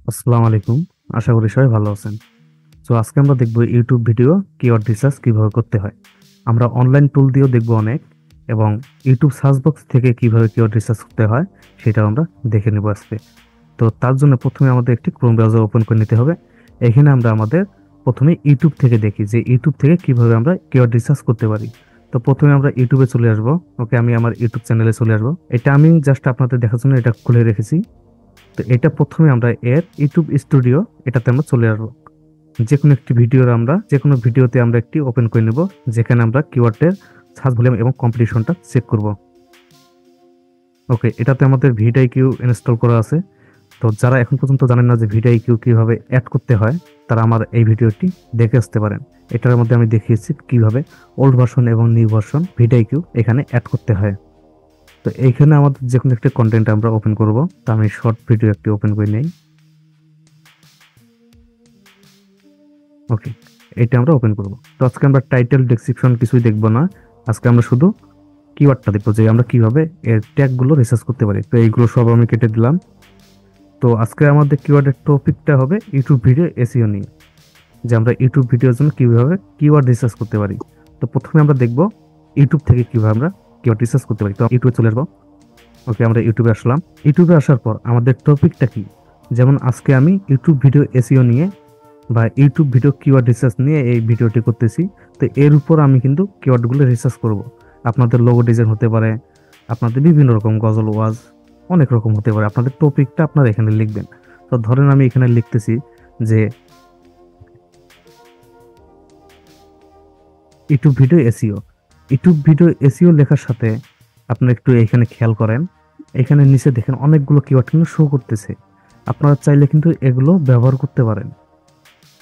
আসসালামু আলাইকুম। আশা করি সবাই ভালো আছেন। তো আজকে আমরা দেখব ইউটিউব ভিডিও কিওয়ার্ড রিসার্চ কিভাবে করতে হয়। আমরা অনলাইন টুল দিয়েও দেখব অনেক, এবং ইউটিউব সার্চ বক্স থেকে কিভাবে কিওয়ার্ড রিসার্চ করতে হয় সেটাও আমরা দেখে নেব আজকে। তো তার জন্য প্রথমে আমাদের একটি ক্রোম ব্রাউজার ওপেন করে নিতে হবে। এখানে আমরা আমাদের প্রথমে ইউটিউব থেকে দেখি যে ইউটিউব থেকে কিভাবে আমরা কিওয়ার্ড রিসার্চ করতে পারি। তো প্রথমে আমরা ইউটিউবে চলে আসব। ওকে, আমি আমার ইউটিউব চ্যানেলে চলে আসব। এটা আমি জাস্ট আপনাদের দেখার জন্য এটা খুলে রেখেছি। তো এটা প্রথমে আমরা এর ইউটিউব স্টুডিও এটাতে আমরা চলে আসবো। যে কোনো ভিডিওতে আমরা একটি ওপেন করে নেব, যেখানে আমরা কিওয়ার্ডের সার্চ ভলিউম এবং কম্পিটিশনটা চেক করব। ওকে, এটাতে আমাদের ভিডিআইকিউ ইনস্টল করা আছে। তো যারা এখন পর্যন্ত জানেন না যে ভিডিআইকিউ কিভাবে অ্যাড করতে হয়, তারা আমার এই ভিডিওটি দেখে আসতে পারেন। এটার মধ্যে আমি দেখিয়েছি কিভাবে ওল্ড ভার্সন এবং নিউ ভার্সন ভিডিআইকিউ এখানে অ্যাড করতে হয়। তো এইখানে আমাদের যে কোনো একটি কন্টেন্ট আমরা ওপেন করব। তো আমি শর্ট ভিডিও একটি ওপেন করে নেই। ওকে, এটা আমরা ওপেন করব। তো আজকে আমরা টাইটেল ডেসক্রিপশন কিছুই দেখব না। আজকে আমরা শুধু কিওয়ার্ডটা দেখবো যে আমরা কিভাবে এর ট্যাগগুলো রিসার্চ করতে পারি। তো এইগুলো সব আমি কেটে দিলাম। তো আজকে আমাদের কিওয়ার্ডের টপিকটা হবে ইউটিউব ভিডিও এসইও নিয়ে, যে আমরা ইউটিউব ভিডিওর জন্য কিভাবে কিওয়ার্ড রিসার্চ করতে পারি। তো প্রথমে আমরা দেখব ইউটিউব থেকে কিভাবে আমরা কিওয়ার্ড রিসার্চ করতে পারি। তো ইউটিউবে চলে আসবো। ওকে, আমরা ইউটিউবে আসলাম। ইউটিউবে আসার পর আমাদের টপিকটা কি, যেমন আজকে আমি ইউটিউব ভিডিও এসইও নিয়ে বা ইউটিউব ভিডিও কিওয়ার্ড রিসার্চ নিয়ে এই ভিডিওটি করতেছি। তো এর উপর আমি কিন্তু কিওয়ার্ডগুলো রিসার্চ করব। আপনাদের লোগো ডিজাইন হতে পারে, আপনাদের বিভিন্ন রকম গজল ওয়াজ অনেক রকম হতে পারে। আপনাদের টপিকটা আপনারা এখানে লিখবেন। তো ধরেন আমি এখানে লিখতেছি যে YouTube video SEO. YouTube video SEO লেখার সাথে আপনারা একটু এখানে খেয়াল করেন, এখানে নিচে দেখেন অনেকগুলো কিওয়ার্ড কিন্তু শো করতেছে। আপনারা চাইলে কিন্তু এগুলো ব্যবহার করতে পারেন।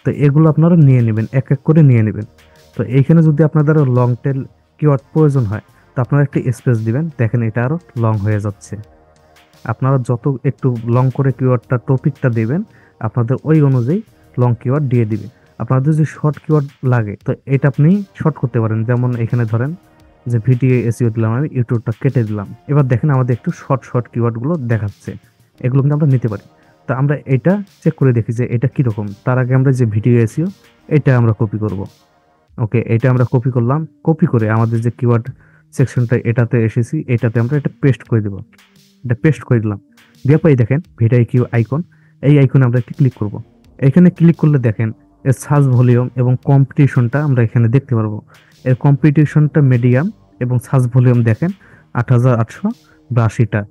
তো এগুলো আপনারা নিয়ে নেবেন, এক এক করে নিয়ে নেবেন। তো এইখানে যদি আপনাদের লং টেল কিওয়ার্ড প্রয়োজন হয়, তো আপনারা একটি স্পেস দিবেন। দেখেন এটা আরো লং হয়ে যাচ্ছে। আপনারা যত একটু লং করে কিওয়ার্ডটা টপিকটা দিবেন, আপনাদের ওই অনুযায়ী লং কিওয়ার্ড দিয়ে দিবে। আপনাদের যদি শর্ট কিওয়ার্ড লাগে, তো এটা আপনি শর্ট করতে পারেন। যেমন এখানে ধরেন যে ভিডিও এসইও দিলাম, আমি ইউটিউবটা কেটে দিলাম। এবার দেখেন আমাদের একটু শর্ট শর্ট কিওয়ার্ড গুলো দেখাচ্ছে। এগুলো কিন্তু আমরা নিতে পারি। তো আমরা এটা চেক করে দেখি যে এটা কিরকম। তার আগে আমরা যে ভিডিও এসইও এটা আমরা কপি করব। ওকে, এটা আমরা কপি করলাম। কপি করে আমাদের যে কিওয়ার্ড সেকশনটা এটাতে এসেছি, এটাতে আমরা এটা পেস্ট করে দেব। এটা পেস্ট করে দিলাম। দেওয়ার পরে দেখেন ভিডিও আইকন, এই আইকনে আমরা একটি ক্লিক করব। এখানে ক্লিক করলে দেখেন এর সার্চ ভলিউম এবং কম্পিটিশনটা আমরা এখানে দেখতে পারবো। এর কম্পিটিশনটা মিডিয়াম এবং সার্চ ভলিউম দেখেন 8882টা।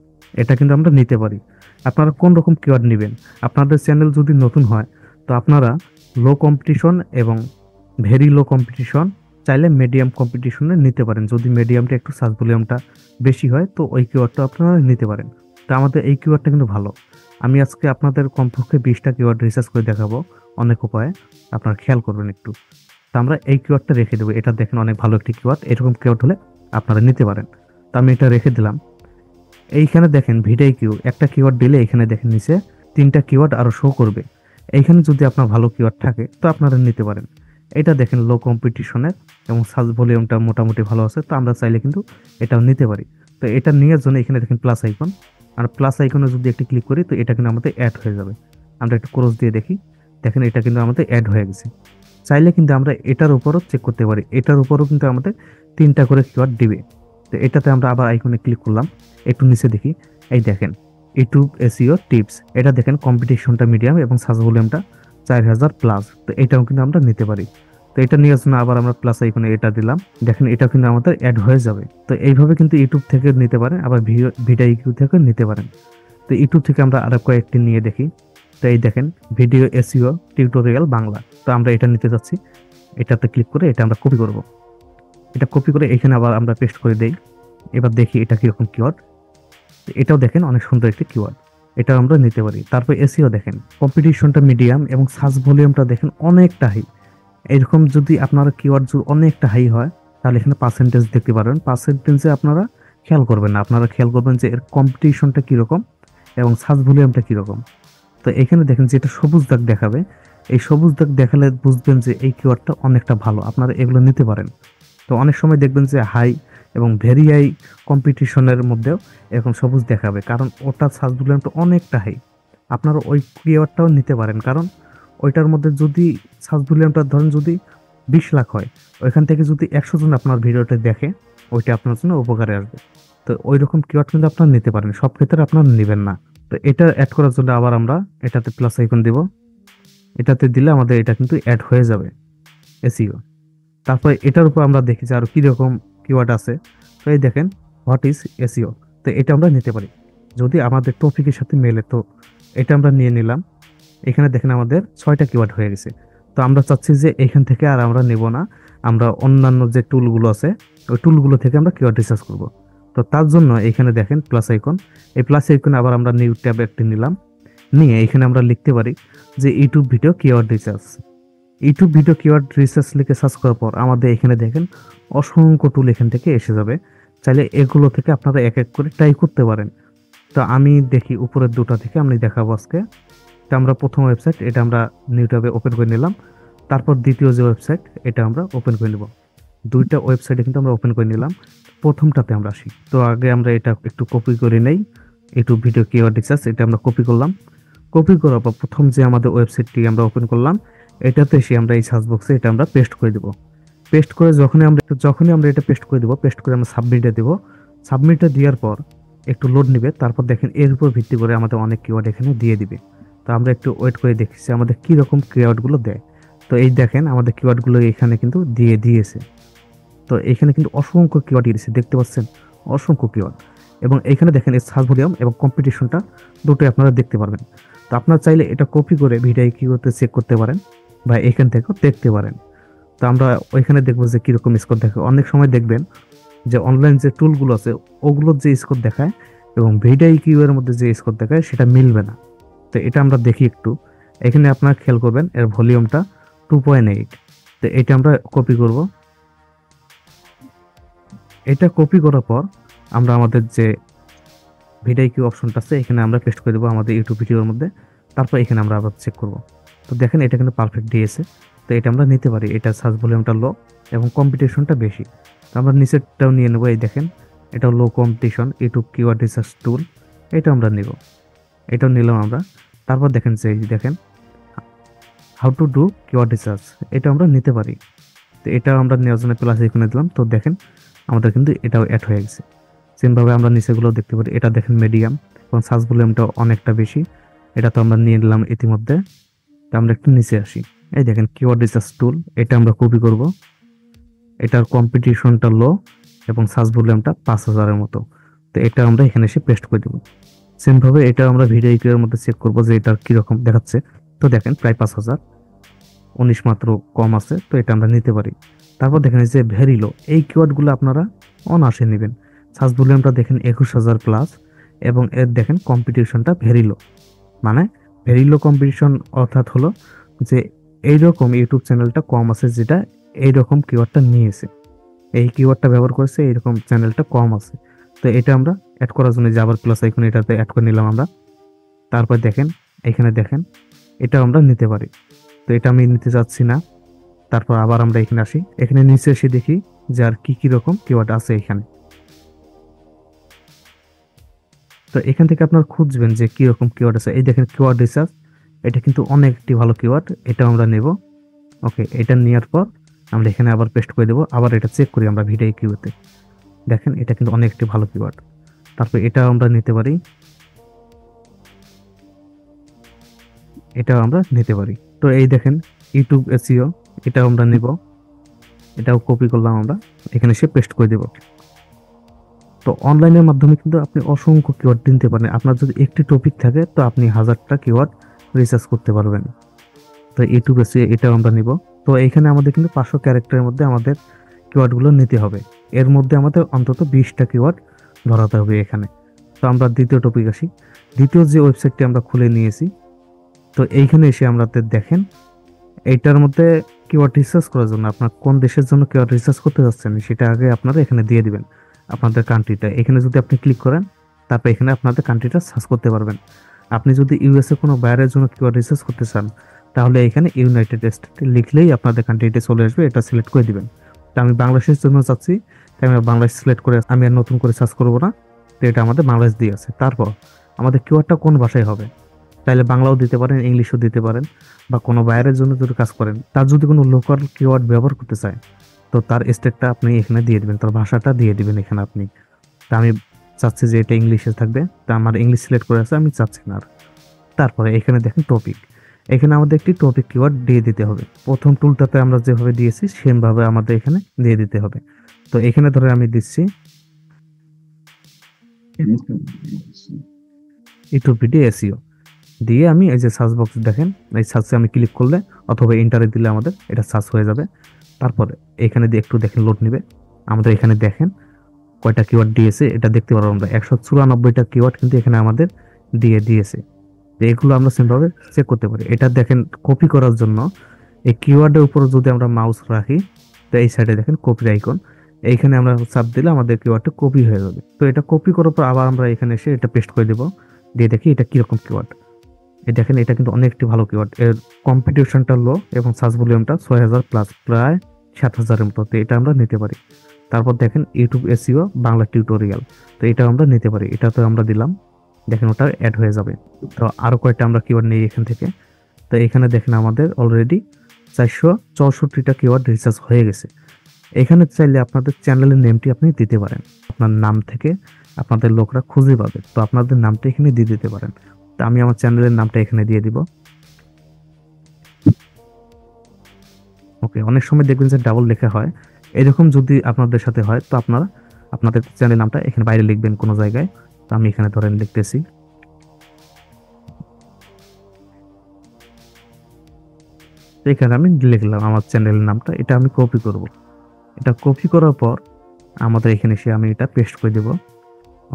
এটা কিন্তু আমরা নিতে পারি। আপনারা কোন রকম কিওয়ার্ড নেবেন? আপনাদের চ্যানেল যদি নতুন হয়, তো আপনারা লো কম্পিটিশন এবং ভেরি লো কম্পিটিশন, চাইলে মিডিয়াম কম্পিটিশনে নিতে পারেন। যদি মিডিয়ামটা একটু সার্চ ভলিউমটা বেশি হয়, তো ওই কিওয়ার্ডটা আপনারা নিতে পারেন। তো আমাদের এই কিওয়ার্ডটা কিন্তু ভালো। আমি আজকে আপনাদের কমপক্ষে 20টা কিওয়ার্ড রিসার্চ করে দেখাবো অনেক উপায়ে। আপনারা খেয়াল করবেন একটু। তো আমরা এই কিওয়ার্ডটা রেখে দেবো। এটা দেখেন অনেক ভালো একটি কিওয়ার্ড। এরকম কিওয়ার্ড হলে আপনারা নিতে পারেন। তো আমি এটা রেখে দিলাম। এইখানে দেখেন ভিডিও কিউ একটা কিওয়ার্ড দিলে এখানে দেখেন নিচে 3টা কিওয়ার্ড আরো শো করবে। এইখানে যদি আপনার ভালো কিওয়ার্ড থাকে, তো আপনারা নিতে পারেন। এটা দেখেন লো কম্পিটিশনের এবং সার্চ ভলিউমটা মোটামুটি ভালো আছে। তো আমরা চাইলে কিন্তু এটাও নিতে পারি। তো এটা নেওয়ার জন্য এখানে দেখেন প্লাস আইকন, আর প্লাস আইকনে যদি একটি ক্লিক করি, তো এটা কিন্তু আমাদের অ্যাড হয়ে যাবে। আমরা একটু ক্রস দিয়ে দেখি। দেখেন এটা কিন্তু আমাদের অ্যাড হয়ে গেছে। চাইলে কিন্তু আমরা এটার উপরও চেক করতে পারি। এটার উপরও কিন্তু আমাদের 3টা করে কিওয়ার্ড দিবে। তো এটাতে আমরা আবার আইকনে ক্লিক করলাম। একটু নিচে দেখি, এই দেখেন ইউটিউব এসইও টিপস। এটা দেখেন কম্পিটিশনটা মিডিয়াম এবং সার্চ ভলিউমটা 4000+। তো এটাও কিন্তু আমরা নিতে পারি। তো এটা নেওয়ার জন্য আবার আমরা প্লাস আইকনে এটা দিলাম। দেখেন এটা কিন্তু আমাদের অ্যাড হয়ে যাবে। তো এইভাবে কিন্তু ইউটিউব থেকে নিতে পারেন, আবার ভিডিও থেকে নিতে পারেন। তো ইউটিউব থেকে আমরা আরো কয়েকটি নিয়ে দেখি। তো এই দেখেন ভিডিও এসইও টিউটোরিয়াল বাংলা। তো আমরা এটা নিতে যাচ্ছি। এটাতে ক্লিক করে এটা আমরা কপি করব। এটা কপি করে এখানে আবার আমরা পেস্ট করে দেই। এবার দেখি এটা কিরকম কিওয়ার্ড। এটাও দেখেন অনেক সুন্দর একটি কিওয়ার্ড। এটা আমরা নিতে পারি। তারপর এসইও দেখেন কম্পিটিশনটা মিডিয়াম এবং সার্চ ভলিউমটা দেখেন অনেকটা হাই। এরকম যদি আপনার কিওয়ার্ড যদি অনেকটা হাই হয়, তাহলে এখানে পার্সেন্টেজ দেখতে পারবেন। পার্সেন্টেজে আপনারা খেয়াল করবেন না, আপনারা খেয়াল করবেন যে এর কম্পিটিশনটা কিরকম এবং সার্চ ভলিউমটা কিরকম। তো এখানে দেখেন যে এটা সবুজ দাগ দেখাবে। এই সবুজ দাগ দেখালে বুঝবেন যে এই কিওয়ার্ডটা অনেকটা ভালো, আপনারা এগুলো নিতে পারেন। তো অনেক সময় দেখবেন যে হাই এবং ভেরি হাই কম্পিটিশনের মধ্যেও এরকম সবুজ দেখাবে, কারণ ওটা সার্চ ভলিউমটা অনেকটা হাই। আপনারা ওই কিওয়ার্ডটাও নিতে পারেন, কারণ ওইটার মধ্যে যদি সার্চ ভলিউমটা ধরেন যদি 20 লাখ হয়, ওইখান থেকে যদি 100 জন আপনার ভিডিওটা দেখে, ওইটা আপনার জন্য উপকারে আসবে। তো ওই রকম কিওয়ার্ড কিন্তু আপনারা নিতে পারেন, সব ক্ষেত্রে আপনারা নেবেন না। তো এটা অ্যাড করার জন্য আবার আমরা এটাতে প্লাস আইকন দিব, এটাতে দিলে আমাদের এটা কিন্তু অ্যাড হয়ে যাবে এসইও। তারপরে এটার উপর আমরা দেখি যে আরো কি রকম কিওয়ার্ড আছে। তো এই দেখেন হোয়াট ইজ এসইও, তো এটা আমরা নিতে পারি যদি আমাদের টপিকের সাথে মেলে। তো এটা আমরা নিয়ে নিলাম। এখানে দেখেন আমাদের 6টা কিওয়ার্ড হয়ে গেছে। তো আমরা চাচ্ছি যে এখান থেকে আর আমরা নেব না, আমরা অন্যান্য যে টুলগুলো আছে ওই টুলগুলো থেকে আমরা কিওয়ার্ড রিসার্চ করব। তো তার জন্য এখানে দেখেন প্লাস আইকন, এই প্লাস আইকনে আবার আমরা নিউ ট্যাব একটি নিলাম, নিয়ে এখানে আমরা লিখতে পারি যে YouTube video keyword research. YouTube video keyword research লিখে সার্চ করার পর আমাদের এখানে দেখেন অসংখ্য টুল এখান থেকে এসে যাবে। চাইলে এগুলো থেকে আপনারা এক এক করে ট্রাই করতে পারেন। তো আমি দেখি উপরের দুটো থেকে আমি দেখাবো আজকে। তো আমরা প্রথম ওয়েবসাইট এটা আমরা নিউ ট্যাবে ওপেন করে নিলাম, তারপর দ্বিতীয় যে ওয়েবসাইট এটা আমরা ওপেন করে নেব। দুইটা ওয়েবসাইটে কিন্তু আমরা ওপেন করে নিলাম। প্রথমটাতে আমরা আসি। তো আগে আমরা এটা একটু কপি করে নেই, ইউটিউব ভিডিও কিওয়ার্ড রিসার্চ এটা আমরা কপি করলাম। কপি করার পর প্রথম যে আমাদের ওয়েবসাইটটি আমরা ওপেন করলাম, এটাতে এসে আমরা এই সার্চ বক্সে এটা আমরা পেস্ট করে দেব। পেস্ট করে যখনই আমরা এটা পেস্ট করে দেব, পেস্ট করে আমরা সাবমিটে দেব। সাবমিটে দেওয়ার পর একটু লোড নিবে, তারপর দেখেন এর উপর ভিত্তি করে আমাদের অনেক কিওয়ার্ড এখানে দিয়ে দিবে। তো আমরা একটু ওয়েট করে দেখি যে আমাদের কি রকম কিওয়ার্ডগুলো দেয়। তো এই দেখেন আমাদের কিওয়ার্ডগুলো এখানে কিন্তু দিয়ে দিয়েছে। তো এখানে কিন্তু অসংখ্য কিওয়ার্ড দিয়েছে, দেখতে পাচ্ছেন অসংখ্য কিওয়ার্ড। এবং এখানে দেখেন এই সার্চ ভলিউম এবং কম্পিটিশনটা দুটোই আপনারা দেখতে পারবেন। তো আপনারা চাইলে এটা কপি করে ভিডিও কিওয়ার্ডে চেক করতে পারেন বা এখান থেকেও দেখতে পারেন। তো আমরা ওইখানে দেখবো যে কিরকম স্কোর দেখে। অনেক সময় দেখবেন যে অনলাইন যে টুলগুলো আছে ওগুলোর যে স্কোর দেখায় এবং ভিডিও কিওয়ার্ডের মধ্যে যে স্কোর দেখায় সেটা মিলবে না। তো এটা আমরা দেখি একটু। এখানে আপনারা খেয়াল করবেন এর ভলিউমটা 2.8। তো এটা আমরা কপি করব। এটা কপি করার পর আমরা আমাদের যে ভিডিও কিউ অপশনটা আছে এখানে আমরা পেস্ট করে দেবো আমাদের ইউটিউব ভিডিওর মধ্যে। তারপর এখানে আমরা আবার চেক করব। তো দেখেন এটা কিন্তু পারফেক্ট দিয়েছে। তো এটা আমরা নিতে পারি, এটা সার্চ ভলিউমটা লো এবং কম্পিটিশনটা বেশি। তো আমরা নিচেরটাও নিয়ে নেবো। এই দেখেন এটাও লো কম্পিটিশন ইউটিউব কিওয়ার্ড রিসার্চ টুল, এটা আমরা নেব। এটাও নিলাম আমরা। তারপর দেখেন যে দেখেন how to do keyword research, এটা আমরা নিতে পারি। তো এটা আমরা নেওয়ার জন্য প্লাস এখানে দিলাম। তো দেখেন আমাদের কিন্তু এটাও অ্যাড হয়ে গেছে। সেমভাবে আমরা নিচেগুলো দেখতে পারি। এটা দেখেন মিডিয়াম এবং সার্চ ভলিউমটা অনেকটা বেশি, এটা তো আমরা নিয়ে নিলাম ইতিমধ্যে। তো আমরা একটু নিচে আসি। এই দেখেন কিওয়ার্ড রিসার্চ টুল, এটা আমরা কপি করব। এটার কম্পিটিশনটা লো এবং সার্চ ভলিউমটা 5000-এর মতো। তো এটা আমরা এখানে এসে পেস্ট করে দেবো। সেমভাবে এটা আমরা ভিডিও কিওয়ার্ডের মধ্যে চেক করবো যে এটা কিরকম দেখাচ্ছে। তো দেখেন প্রায় 5000, 19 মাত্র কম আছে। তো এটা আমরা নিতে পারি। তারপর দেখেন যে ভেরি লো, এই কিওয়ার্ডগুলো আপনারা অনায়াসে নেবেন। সার্চ ভলিউমটা দেখেন 21000 প্লাস এবং এর দেখেন কম্পিটিশনটা ভেরি লো। মানে ভেরি লো কম্পিটিশন অর্থাৎ হলো যে এইরকম ইউটিউব চ্যানেলটা কম আছে যেটা এইরকম কিওয়ার্ডটা নিয়েছে, এই কিওয়ার্ডটা ব্যবহার করেছে, এইরকম চ্যানেলটা কম আছে। তো এটা আমরা অ্যাড করার জন্য যে আবার প্লাস আইকন এটাতে অ্যাড করে নিলাম আমরা। তারপর দেখেন এখানে দেখেন এটা আমরা নিতে পারি। তো এটা আমি নিতে চাচ্ছি না। তারপর আবার আমরা এখানে আসি, এখানে নিচে এসে দেখি যে আর কি কি রকম কিওয়ার্ড আছে এখানে। তো এখান থেকে আপনারা খুঁজবেন যে কি রকম কিওয়ার্ড আছে। এই দেখেন কিওয়ার্ড রিসার্চ, এটা কিন্তু অনেকটি ভালো কিওয়ার্ড, এটা আমরা নেব। ওকে, এটা নেওয়ার পর আমরা এখানে আবার পেস্ট করে দেবো। আবার এটা চেক করি আমরা ভিডিও কিওয়ার্ডে, দেখেন এটা কিন্তু অনেকটি ভালো কিওয়ার্ড। তারপর এটা আমরা নিতে পারি, এটাও আমরা নিতে পারি। তো এই দেখেন ইউটিউব এসইও, এটাও আমরা নেব। এটাও কপি করলাম আমরা, এখানে সে পেস্ট করে দেব। তো অনলাইনের মাধ্যমে কিন্তু আপনি অসংখ্য কিওয়ার্ড দিতে পারেন। আপনার যদি একটি টপিক থাকে তো আপনি 1000টা কিওয়ার্ড রিসার্চ করতে পারবেন। তো ইউটিউব এসইও এটাও আমরা নিব। তো এখানে আমাদের কিন্তু 500 ক্যারেক্টারের মধ্যে আমাদের কিওয়ার্ডগুলো নিতে হবে। এর মধ্যে আমাদের অন্তত 20টা কিওয়ার্ড ধরাতে হবে এখানে। তো আমরা দ্বিতীয় টপিক আসি। দ্বিতীয় যে ওয়েবসাইটটি আমরা খুলে নিয়েছি, তো এইখানে এসে আমরা দেখেন এইটার মধ্যে কিওয়ার্ড রিসার্চ করার জন্য আপনার কোন দেশের জন্য কিওয়ার্ড রিসার্চ করতে যাচ্ছেন সেটা আগে আপনারা এখানে দিয়ে দিবেন আপনাদের কান্ট্রিটা। এখানে যদি আপনি ক্লিক করেন তারপর এখানে আপনাদের কান্ট্রিটা সার্চ করতে পারবেন। আপনি যদি ইউএসএ কোনো বাইরের জন্য কিওয়ার্ড রিসার্চ করতে চান তাহলে এখানে ইউনাইটেড স্টেট লিখলেই আপনাদের কান্ট্রিটা চলে আসবে, এটা সিলেক্ট করে দিবেন। তো আমি বাংলাদেশের জন্য চাচ্ছি, তাই আমি বাংলাদেশ সিলেক্ট করে আমি আর নতুন করে সার্চ করবো না। তো এটা আমাদের বাংলাদেশ দিয়ে আছে। তারপর আমাদের কিওয়ার্ডটা কোন ভাষায় হবে, চাইলে বাংলাও দিতে পারেন, ইংলিশও দিতে পারেন, বা কোনো বাইরের জন্য যদি কাজ করেন, তার যদি কোনো লোকাল কিওয়ার্ড ব্যবহার করতে চায়, তো তার স্টেটটা আপনি এখানে দিয়ে দিবেন, তার ভাষাটা দিয়ে দিবেন এখানে আপনি। তা আমি চাচ্ছি যে এটা ইংলিশে থাকবে, তা আমার ইংলিশ সিলেক্ট করে আছে, আমি চাচ্ছি না আর। তারপরে এখানে দেখেন টপিক, এখানে আমাদের একটি টপিক কিওয়ার্ড দিয়ে দিতে হবে। প্রথম টুলটাতে আমরা যেভাবে দিয়েছি সেম ভাবে আমাদের এখানে দিয়ে দিতে হবে। তো এখানে ধরে আমি দিচ্ছি ইউটিউব ভিডিও এসইও, দিয়ে আমি এই যে সার্চ বক্স দেখেন, এই সার্চে আমি ক্লিক করলে অথবা এন্টারে দিলে আমাদের এটা সার্চ হয়ে যাবে। তারপরে এখানে দিয়ে একটু দেখেন লোড নিবে। আমাদের এখানে দেখেন কয়টা কিওয়ার্ড দিয়েছে এটা দেখতে পারবো আমরা, 194টা কিওয়ার্ড কিন্তু এখানে আমাদের দিয়ে দিয়েছে। তো এগুলো আমরা সিম্পলভাবে চেক করতে পারি। এটা দেখেন কপি করার জন্য এই কিওয়ার্ডের উপর যদি আমরা মাউস রাখি, তো এই সাইডে দেখেন কপির আইকন, এইখানে আমরা চাপ দিলে আমাদের কিওয়ার্ডটা কপি হয়ে যাবে। তো এটা কপি করার পর আবার আমরা এখানে এসে এটা পেস্ট করে দেব, দিয়ে দেখি এটা কিরকম কিওয়ার্ড। এই দেখেন এটা কিন্তু অনেকটি ভালো কিওয়ার্ড, এর কম্পিটিশনটা লো এবং সার্চ ভলিউমটা 6000 প্লাস, প্রায় 7000-এর মতো। তো এটা আমরা নিতে পারি। তারপর দেখেন ইউটিউব এসইও বাংলা টিউটোরিয়াল, তো এটা আমরা নিতে পারি, এটা তো আমরা দিলাম, দেখেন ওটা অ্যাড হয়ে যাবে। তো আরো কয়েকটা আমরা কিওয়ার্ড নিই এখান থেকে। তো এখানে দেখেন আমাদের অলরেডি 464টা কিওয়ার্ড রিসার্চ হয়ে গেছে। এখানে চাইলে আপনাদের চ্যানেলের নেমটি আপনি দিতে পারেন, আপনার নাম থেকে আপনাদের লোকরা খুঁজে পাবে, তো আপনাদের নামটা এখানে দিয়ে দিতে পারেন। তো আমি আমার চ্যানেলের নামটা এখানে দিয়ে দিব। ওকে, অনেক সময় দেখবেন যে ডাবল লেখা হয়, এরকম যদি আপনাদের সাথে হয় তো আপনারা আপনাদের চ্যানেল নামটা এখানে বাইরে লিখবেন কোনো জায়গায়। তো আমি এখানে ধরেন লিখতেছি, এখানে আমি লিখলাম আমার চ্যানেলের নামটা, এটা আমি কপি করব। এটা কপি করার পর আমাদের এখানে এসে আমি এটা পেস্ট করে দেব।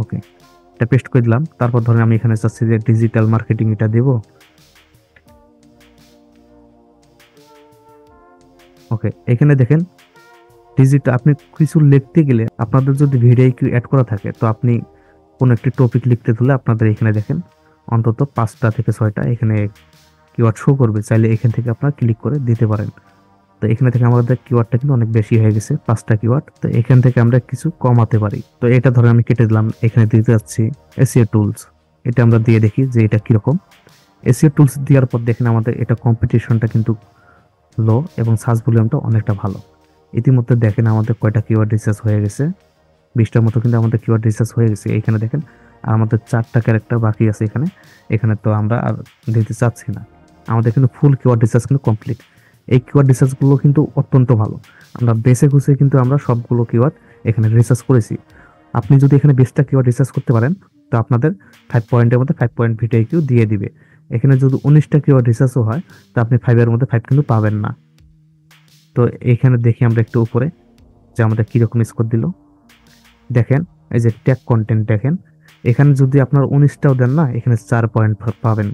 ওকে, এটা পেস্ট করে দিলাম। তারপর ধরেন আমি এখানে চাচ্ছি যে ডিজিটাল মার্কেটিং এটা দেব। ওকে, এখানে দেখেন ডিজিটাল, আপনি কিছু লিখতে গেলে আপনাদের যদি ভিডিও কিউ অ্যাড করা থাকে, তো আপনি কোনো একটি টপিক লিখতে হলে আপনাদের এখানে দেখেন অন্তত 5টা থেকে 6টা এখানে কিওয়ার্ড শো করবে, চাইলে এখান থেকে আপনারা ক্লিক করে দিতে পারেন। তো এখানে থেকে আমাদের কিওয়ার্ডটা কিন্তু অনেক বেশি হয়ে গেছে, 5টা কিওয়ার্ড। তো এখান থেকে আমরা কিছু কমাতে পারি। তো এটা ধরে আমি কেটে দিলাম, এখানে দিতে যাচ্ছি এসইও টুলস, এটা আমরা দিয়ে দেখি যে এটা কিরকম। এসইও টুলস দেওয়ার পর দেখেন আমাদের এটা কম্পিটিশনটা কিন্তু লো এবং সার্চ ভলিউমটা অনেকটা ভালো। ইতিমধ্যে দেখেন আমাদের কয়টা কিওয়ার্ড রিসার্চ হয়ে গেছে, 20টার মতো কিন্তু আমাদের কিওয়ার্ড রিসার্চ হয়ে গেছে। এখানে দেখেন আর আমাদের 4টা ক্যারেক্টার বাকি আছে এখানে, এখানে তো আমরা আর দিতে চাচ্ছি না। আমাদের কিন্তু ফুল কিওয়ার্ড রিসার্চ কিন্তু কমপ্লিট। এই কিওয়ার্ড রিসার্চ গুলো কিন্তু অত্যন্ত ভালো, আমরা বেছে খুঁজে কিন্তু আমরা সবগুলো কিওয়ার্ড এখানে রিসার্চ করেছি। আপনি যদি এখানে 20টা কিওয়ার্ড রিসার্চ করতে পারেন, তো আপনাদের 5 পয়েন্টের মধ্যে 5 পয়েন্ট ভিডিও কিউ দিয়ে দিবে। এখানে যদি 19টা কিওয়ার্ড রিসার্চও হয়, তো আপনি 5-এর মধ্যে 5 কিন্তু পাবেন না। তো এখানে দেখি আমরা একটু উপরে যে আমাদের কিরকম স্কোর দিল। দেখেন এই যে ট্যাগ কন্টেন্ট দেখেন, এখানে যদি আপনার 19টাও দেন না, এখানে 4 পয়েন্ট পাবেন,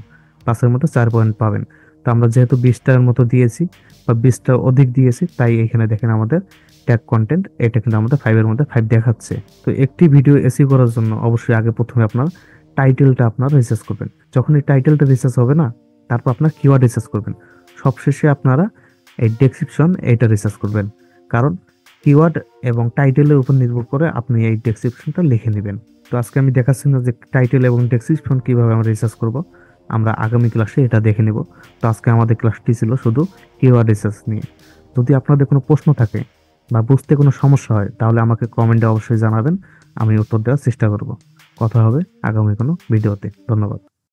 5-এর মধ্যে 4 পয়েন্ট পাবেন। তো আমরা যেহেতু 20টার মতো দিয়েছি বা 20টা অধিক দিয়েছি, তাই এখানে দেখেন আমাদের ট্যাগ কন্টেন্ট এটা কিন্তু আমাদের 5-এর মধ্যে 5 দেখাচ্ছে। তো একটি ভিডিও এসইও করার জন্য অবশ্যই আগে প্রথমে আপনার টাইটেলটা আপনার রিসার্চ করবেন। যখন এই টাইটেলটা রিসার্চ হবে না, তারপর আপনার কিওয়ার্ড রিসার্চ করবেন। সবশেষে আপনারা এই ডেসক্রিপশন এটা রিসার্চ করবেন, কারণ কিওয়ার্ড এবং টাইটেলের উপর নির্ভর করে আপনি এই ডেসক্রিপশনটা লিখে নেবেন। তো আজকে আমি দেখাচ্ছি না যে টাইটেল এবং ডেসক্রিপশন কিভাবে আমরা রিসার্চ করব, আমরা আগামী ক্লাসে এটা দেখে নেব। তো আজকে আমাদের ক্লাসটি ছিল শুধু কিওয়ার্ড রিসার্চ নিয়ে। যদি আপনাদের কোনো প্রশ্ন থাকে বা বুঝতে কোনো সমস্যা হয়, তাহলে আমাকে কমেন্টে অবশ্যই জানাবেন, আমি উত্তর দেওয়ার চেষ্টা করব। কথা হবে আগামী কোনো ভিডিওতে। ধন্যবাদ।